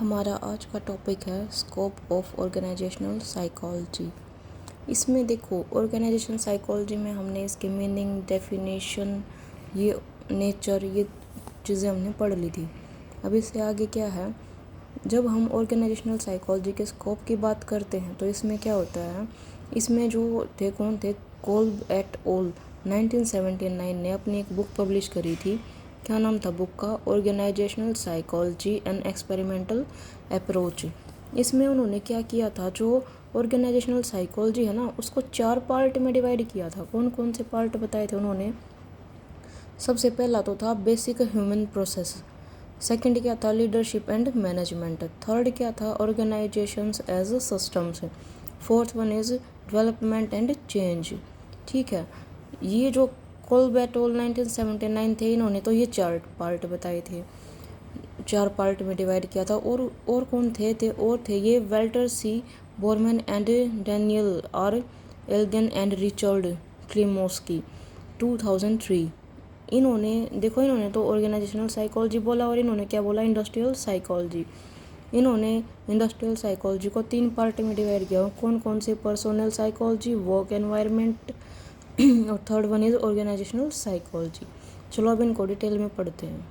हमारा आज का टॉपिक है स्कोप ऑफ ऑर्गेनाइजेशनल साइकोलॉजी। इसमें देखो, ऑर्गेनाइजेशन साइकोलॉजी में हमने इसके मीनिंग, डेफिनेशन, ये नेचर, ये चीज़ें हमने पढ़ ली थी। अब इससे आगे क्या है, जब हम ऑर्गेनाइजेशनल साइकोलॉजी के स्कोप की बात करते हैं तो इसमें क्या होता है, इसमें जो थे कौन थे, कोल्ब एट ओल 1979 ने अपनी एक बुक पब्लिश करी थी। क्या नाम था बुक का? Organisational psychology and experimental approach. इसमें उन्होंने क्या किया था, जो ऑर्गेनाइजेशनल साइकोलॉजी है ना, उसको 4 पार्ट में डिवाइड किया था। कौन कौन से पार्ट बताए थे उन्होंने? सबसे पहला तो था बेसिक ह्यूमन प्रोसेस, सेकंड क्या था लीडरशिप एंड मैनेजमेंट, थर्ड क्या था organisations as systems, fourth one is development and change. ठीक है, ये जो कोल्बेटोल 1979 थे, इन्होंने तो ये 4 पार्ट बताए थे, 4 पार्ट में डिवाइड किया था। और कौन थे ये Walter C Borman and Daniel R Ilgen and Richard Klimoski 2003। इन्होंने तो ऑर्गेनाइजेशनल साइकोलॉजी बोला, और इन्होंने क्या बोला, इंडस्ट्रियल साइकोलॉजी। इन्होंने इंडस्ट्रियल साइकोलॉजी को 3 पार्ट में डिवाइड किया। कौन कौन से? पर्सनल साइकोलॉजी, वर्क एनवायरनमेंट, और third one is organisational psychology. चलो अब इनको डिटेल में पढ़ते हैं।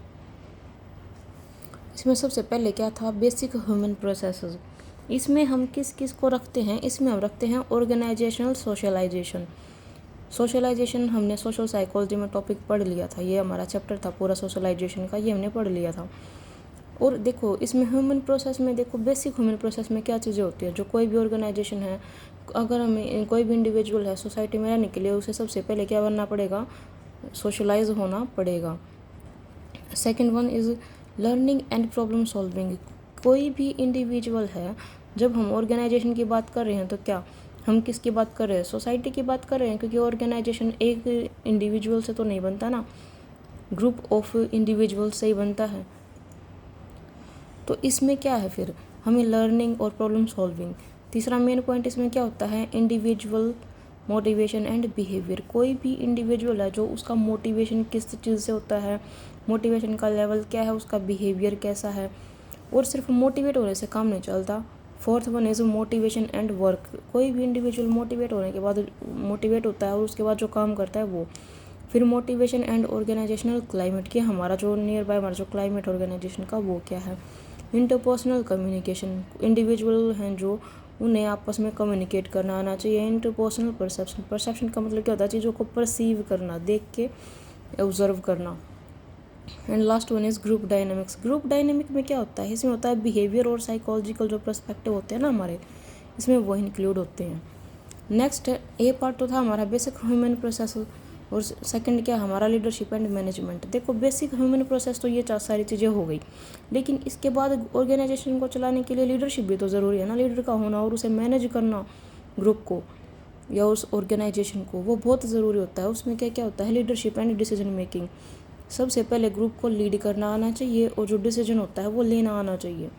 इसमें सबसे पहले क्या था, बेसिक ह्यूमन प्रोसेसेस। इसमें हम किस किस को रखते हैं? इसमें हम रखते हैं ऑर्गेनाइजेशनल सोशलाइजेशन। सोशलाइजेशन हमने सोशल साइकोलॉजी में टॉपिक पढ़ लिया था, ये हमारा चैप्टर था पूरा सोशलाइजेशन का, ये हमने पढ़ लिया था। और देखो इसमें ह्यूमन प्रोसेस में, देखो बेसिक ह्यूमन प्रोसेस में क्या चीज़ें होती है, जो कोई भी ऑर्गेनाइजेशन है, अगर हमें कोई भी इंडिविजुअल है सोसाइटी में रहने के लिए, उसे सबसे पहले क्या बनना पड़ेगा, सोशलाइज होना पड़ेगा। Second one is learning and problem solving. कोई भी इंडिविजुअल है, जब हम ऑर्गेनाइजेशन की बात कर रहे हैं तो क्या हम किसकी बात कर रहे हैं? सोसाइटी की बात कर रहे हैं, क्योंकि ऑर्गेनाइजेशन एक इंडिविजुअल से तो नहीं बनता ना, ग्रुप ऑफ इंडिविजुअल से ही बनता है। तो इसमें क्या है फिर, हमें लर्निंग और प्रॉब्लम सॉल्विंग। तीसरा मेन पॉइंट इसमें क्या होता है, इंडिविजुअल मोटिवेशन एंड बिहेवियर। कोई भी इंडिविजुअल है जो उसका मोटिवेशन किस चीज़ से होता है, मोटिवेशन का लेवल क्या है, उसका बिहेवियर कैसा है। और सिर्फ मोटिवेट होने से काम नहीं चलता। Fourth one is motivation and work. कोई भी इंडिविजुअल मोटिवेट होने के बाद मोटिवेट होता है और उसके बाद जो काम करता है वो। फिर मोटिवेशन एंड ऑर्गेनाइजेशनल क्लाइमेट, कि हमारा जो नियर बाय हमारा जो क्लाइमेट ऑर्गेनाइजेशन का वो क्या है। इंटरपर्सनल कम्युनिकेशन, इंडिविजुअल हैं जो, उन्हें आपस में कम्युनिकेट करना आना चाहिए। इंटरपर्सनल परसेप्शन, परसेप्शन का मतलब क्या होता है, चीज़ों को परसीव करना, देख के ऑब्जर्व करना। And last one is group dynamics. Group dynamic में क्या होता है, इसमें होता है बिहेवियर और साइकोलॉजिकल जो पर्सपेक्टिव होते हैं ना हमारे, इसमें वो इंक्लूड होते हैं। नेक्स्ट ए पार्ट तो था हमारा बेसिक ह्यूमन प्रोसेस, और सेकंड क्या हमारा लीडरशिप एंड मैनेजमेंट। देखो बेसिक ह्यूमन प्रोसेस तो ये 4 सारी चीज़ें हो गई, लेकिन इसके बाद ऑर्गेनाइजेशन को चलाने के लिए लीडरशिप भी तो ज़रूरी है ना, लीडर का होना और उसे मैनेज करना, ग्रुप को या उस ऑर्गेनाइजेशन को, वो बहुत ज़रूरी होता है। उसमें क्या क्या होता है, लीडरशिप एंड डिसीजन मेकिंग। सबसे पहले ग्रुप को लीड करना आना चाहिए, और जो डिसीजन होता है वो लेना आना चाहिए।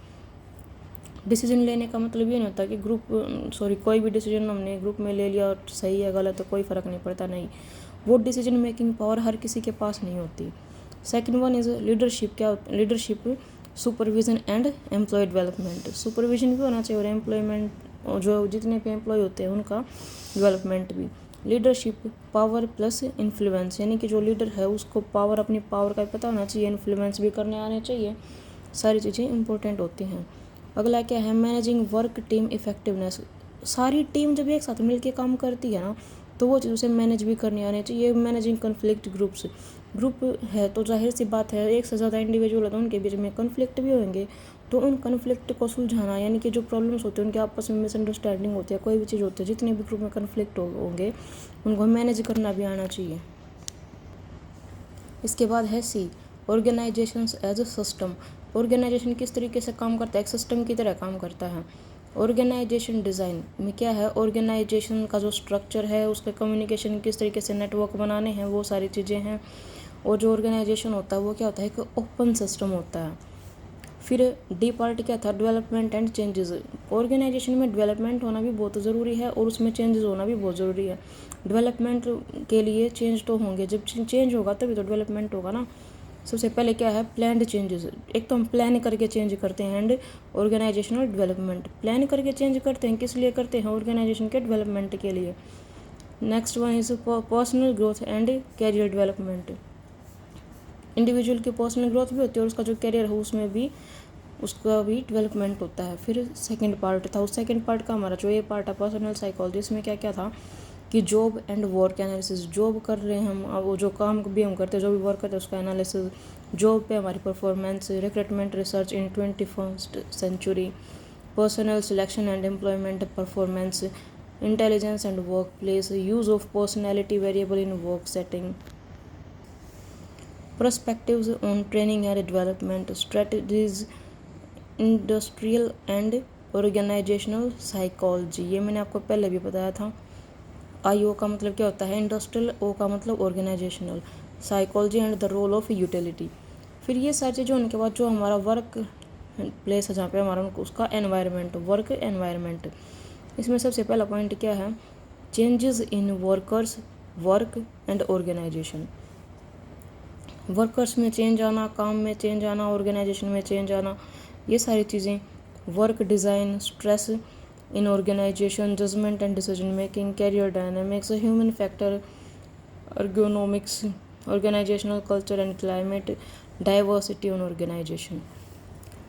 डिसीजन लेने का मतलब ये नहीं होता कि कोई भी डिसीजन हमने ग्रुप में ले लिया और सही है गलत है कोई फ़र्क नहीं पड़ता, नहीं, वो डिसीजन मेकिंग पावर हर किसी के पास नहीं होती। Second one is leadership. क्या leadership? Supervision and employee development. Supervision भी होना चाहिए और एम्प्लॉयमेंट, जो जितने भी एम्प्लॉय होते हैं उनका डेवलपमेंट भी। लीडरशिप पावर प्लस इन्फ्लुएंस, यानी कि जो लीडर है उसको पावर, अपनी पावर का पता होना चाहिए, इन्फ्लुएंस भी करने आने चाहिए, सारी चीज़ें इंपॉर्टेंट होती हैं। अगला क्या है, मैनेजिंग वर्क टीम इफेक्टिवनेस। सारी टीम जब एक साथ मिलकर काम करती है ना, तो वो चीज़ उसे मैनेज भी करने आने चाहिए। मैनेजिंग कन्फ्लिक्ट ग्रुप्स, ग्रुप है तो जाहिर सी बात है एक से ज़्यादा इंडिविजुअल है तो उनके बीच में कन्फ्लिक्ट भी होंगे, तो उन कन्फ्लिक्ट को सुलझाना, यानी कि जो प्रॉब्लम्स होते हैं उनके आपस में मिसअंडरस्टैंडिंग होती है, कोई भी चीज़ होती है, जितने भी ग्रुप में कन्फ्लिक्ट होंगे उनको मैनेज करना भी आना चाहिए। इसके बाद है C, organisations as a system. Organisation किस तरीके से काम करता है, एक सिस्टम की तरह काम करता है। ऑर्गेनाइजेशन डिज़ाइन में क्या है, ऑर्गेनाइजेशन का जो स्ट्रक्चर है, उसका कम्युनिकेशन किस तरीके से नेटवर्क बनाने हैं, वो सारी चीज़ें हैं। और जो ऑर्गेनाइजेशन होता है वो क्या होता है, कि ओपन सिस्टम होता है। फिर डी पार्ट क्या था, डेवलपमेंट एंड चेंजेस। ऑर्गेनाइजेशन में डेवलपमेंट होना भी बहुत ज़रूरी है और उसमें चेंजेस होना भी बहुत ज़रूरी है। डेवलपमेंट के लिए चेंज तो होंगे, जब चेंज होगा तभी तो डेवलपमेंट होगा ना। सबसे पहले क्या है, प्लान्ड चेंजेस। एक तो हम प्लान करके चेंज करते हैं, एंड ऑर्गेनाइजेशनल डेवलपमेंट। प्लान करके चेंज करते हैं, किस लिए करते हैं, ऑर्गेनाइजेशन के डेवलपमेंट के लिए। Next one is personal growth and career development. Individual की पर्सनल ग्रोथ भी होती है और उसका जो कैरियर है उसमें भी उसका भी डेवलपमेंट होता है। फिर सेकंड पार्ट था, उस सेकंड पार्ट का हमारा जो ये पार्ट है पर्सनल साइकोलॉजी, इसमें क्या क्या था कि job and work analysis. Job कर रहे हैं हम, वो जो काम भी हम करते हैं, जो भी वर्क करते हैं उसका एनालिसिस, जॉब पे हमारी performance, recruitment research in 21st century, personal selection and employment performance, intelligence and work place, use of personality variable in work setting, perspectives on training and development, strategies, industrial and organisational psychology. ये मैंने आपको पहले भी बताया था। IO का मतलब क्या होता है, इंडस्ट्रियल, O का मतलब organisational, psychology and the role of utility. फिर ये सारी चीज़ें होने के बाद जो हमारा वर्क प्लेस है जहाँ पे हमारा उसका एनवायरनमेंट, वर्क एनवायरनमेंट। इसमें सबसे पहला पॉइंट क्या है, changes in workers, work and organisation. Workers में चेंज आना, काम में चेंज आना, ऑर्गेनाइजेशन में चेंज आना, ये सारी चीज़ें। Work design, stress in organisation, judgement and decision making, career dynamics, human factor, ergonomics, organisational culture and climate, diversity on organisation.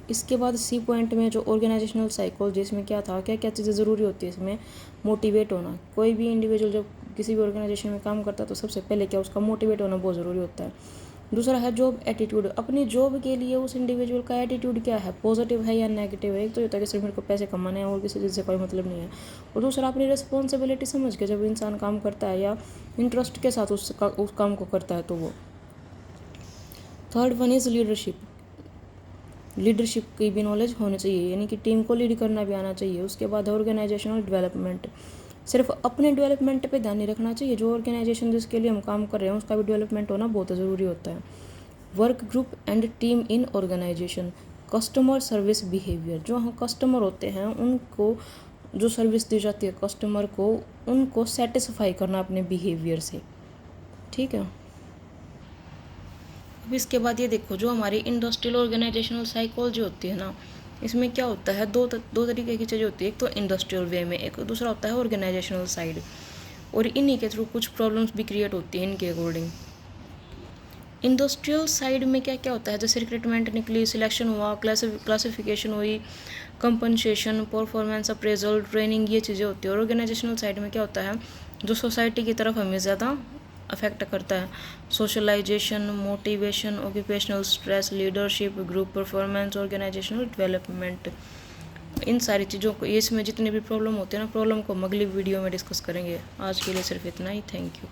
इसके बाद सी पॉइंट में जो ऑर्गेनाइजेशनल साइकोलॉजी, इसमें क्या था, क्या क्या चीज़ें ज़रूरी होती है इसमें, मोटिवेट होना। कोई भी इंडिविजुअल जब किसी भी ऑर्गेनाइजेशन में काम करता है तो सबसे पहले क्या, उसका मोटिवेट होना बहुत ज़रूरी होता है। दूसरा है जॉब एटीट्यूड, अपनी जॉब के लिए उस इंडिविजुअल का एटीट्यूड क्या है, पॉजिटिव है या नेगेटिव है। एक तो होता है कि सिर्फ मेरे को पैसे कमाने हैं और किसी चीज़ से कोई मतलब नहीं है, और दूसरा अपनी रिस्पॉन्सिबिलिटी समझ के जब इंसान काम करता है या इंटरेस्ट के साथ उस काम को करता है तो वो। Third one is leadership. Leadership की भी नॉलेज होनी चाहिए, यानी कि टीम को लीड करना भी आना चाहिए। उसके बाद ऑर्गेनाइजेशनल डेवलपमेंट, सिर्फ अपने डेवलपमेंट पे ध्यान नहीं रखना चाहिए, जो ऑर्गेनाइजेशन जिसके लिए हम काम कर रहे हैं उसका भी डेवलपमेंट होना बहुत ज़रूरी होता है। Work group and team in organisation, customer service behaviour, जो हम कस्टमर होते हैं उनको जो सर्विस दी जाती है कस्टमर को, उनको सेटिस्फाई करना अपने बिहेवियर से, ठीक है। अब इसके बाद ये देखो, जो हमारी इंडस्ट्रियल ऑर्गेनाइजेशनल साइकोलॉजी होती है ना, इसमें क्या होता है, दो तरीके की चीज़ें होती है। एक तो इंडस्ट्रियल वे में, एक दूसरा होता है ऑर्गेनाइजेशनल साइड, और इन्हीं के थ्रू कुछ प्रॉब्लम्स भी क्रिएट होती हैं इनके अकॉर्डिंग। इंडस्ट्रियल साइड में क्या क्या होता है, जैसे रिक्रूटमेंट निकली, सिलेक्शन हुआ, क्लासिफिकेशन हुई, कंपनसेशन, परफॉर्मेंस अप्रेजल, ट्रेनिंग, ये चीज़ें होती है। और ऑर्गेनाइजेशनल साइड में क्या होता है, जो सोसाइटी की तरफ हमें ज़्यादा अफेक्ट करता है, socialisation, motivation, occupational stress, leadership, group performance, organisational development. इन सारी चीज़ों को, इसमें जितने भी प्रॉब्लम होते हैं ना, प्रॉब्लम को हम अगली वीडियो में डिस्कस करेंगे। आज के लिए सिर्फ इतना ही, थैंक यू।